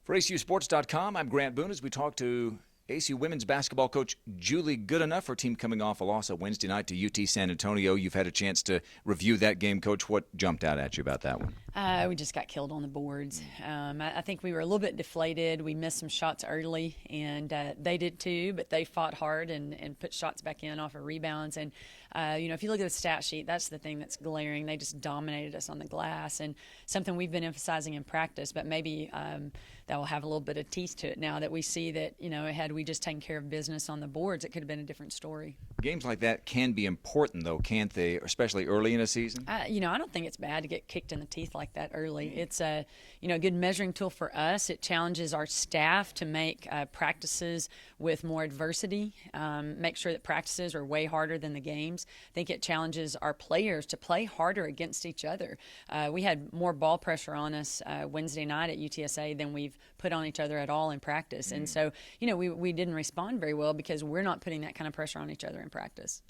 For ACUSports.com, I'm Grant Boone as we talk to ACU women's basketball coach Julie Goodenough. Her team coming off a loss on Wednesday night to UT San Antonio. You've had a chance to review that game, Coach. What jumped out at you about that one? We just got killed on the boards. I think we were a little bit deflated. We missed some shots early, and they did too, but they fought hard and put shots back in off of rebounds. And, if you look at the stat sheet, that's the thing that's glaring. They just dominated us on the glass, and something we've been emphasizing in practice, but maybe that will have a little bit of teeth to it now that we see that, had we just taken care of business on the boards, it could have been a different story. Games like that can be important, though, can't they, especially early in a season? I don't think it's bad to get kicked in the teeth like that early. It's a good measuring tool for us. It challenges our staff to make practices with more adversity, make sure that practices are way harder than the games. I think it challenges our players to play harder against each other. We had more ball pressure on us Wednesday night at UTSA than we've put on each other at all in practice. And so, we didn't respond very well because we're not putting that kind of pressure on each other in practice.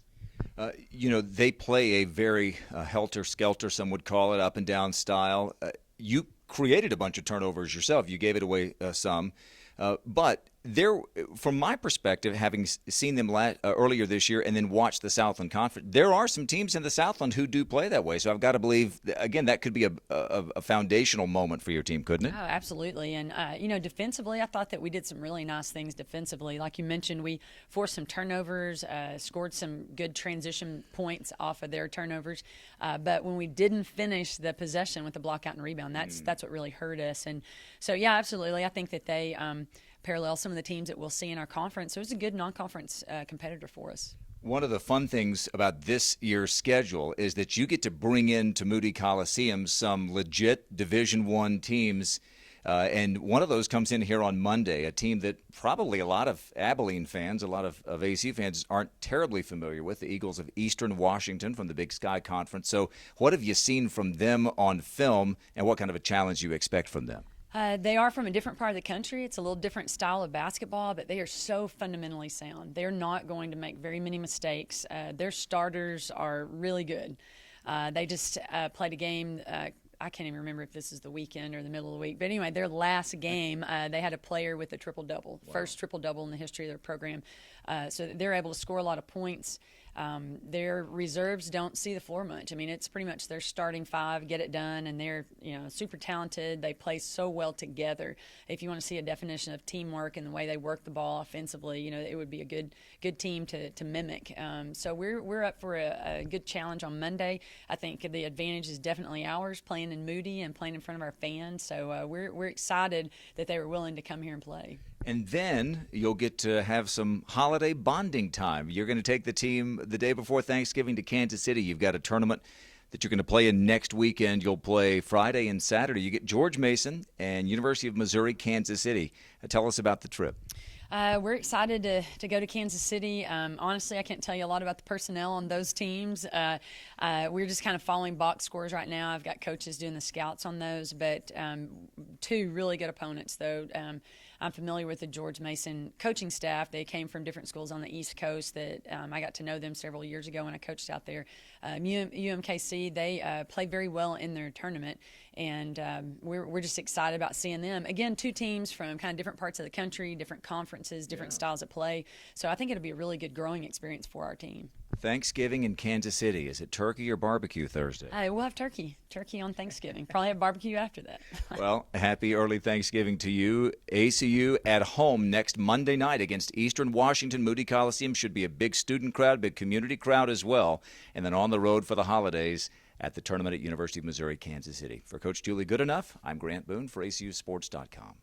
They play a very helter-skelter, some would call it, up-and-down style. You created a bunch of turnovers yourself. You gave it away some. But there, from my perspective, having seen them earlier this year and then watched the Southland Conference, there are some teams in the Southland who do play that way. So I've got to believe, again, that could be a foundational moment for your team, couldn't it? Oh, absolutely. And, defensively, I thought that we did some really nice things defensively. Like you mentioned, we forced some turnovers, scored some good transition points off of their turnovers. But when we didn't finish the possession with the block out and rebound, that's what really hurt us. And so, yeah, absolutely. I think that they parallel some of the teams that we'll see in our conference. So it was a good non-conference competitor for us. One of the fun things about this year's schedule is that you get to bring into Moody Coliseum some legit Division I teams, and one of those comes in here on Monday, a team that probably a lot of Abilene fans, a lot of ACU fans aren't terribly familiar with, the Eagles of Eastern Washington from the Big Sky Conference. So what have you seen from them on film, and what kind of a challenge you expect from them? They are from a different part of the country. It's a little different style of basketball, but they are so fundamentally sound. They're not going to make very many mistakes. Their starters are really good. They just played a game. I can't even remember if this is the weekend or the middle of the week. But anyway, their last game, they had a player with a triple-double, first triple-double in the history of their program. So they're able to score a lot of points. Their reserves don't see the floor much. I mean, it's pretty much their starting five, get it done, and they're, super talented. They play so well together. If you want to see a definition of teamwork and the way they work the ball offensively, it would be a good team to mimic. So we're up for a good challenge on Monday. I think the advantage is definitely ours, playing in Moody and playing in front of our fans. So we're excited that they were willing to come here and play. And then you'll get to have some holiday bonding time. You're going to take the team the day before Thanksgiving to Kansas City. You've got a tournament that you're going to play in next weekend. You'll play Friday and Saturday. You get George Mason and University of Missouri, Kansas City. Tell us about the trip. We're excited to go to Kansas City. Honestly, I can't tell you a lot about the personnel on those teams. We're just kind of following box scores right now. I've got coaches doing the scouts on those, but two really good opponents, though. I'm familiar with the George Mason coaching staff. They came from different schools on the East Coast that I got to know them several years ago when I coached out there. UMKC, they play very well in their tournament, and we're just excited about seeing them. Again, two teams from kind of different parts of the country, different conferences, different styles of play. So I think it'll be a really good growing experience for our team. Thanksgiving in Kansas City. Is it turkey or barbecue Thursday? We'll have turkey on Thanksgiving. Probably have barbecue after that. Well, happy early Thanksgiving to you. ACU at home next Monday night against Eastern Washington. Moody Coliseum should be a big student crowd, big community crowd as well. And then on the road for the holidays at the tournament at University of Missouri, Kansas City. For Coach Julie Goodenough, I'm Grant Boone for ACUSports.com.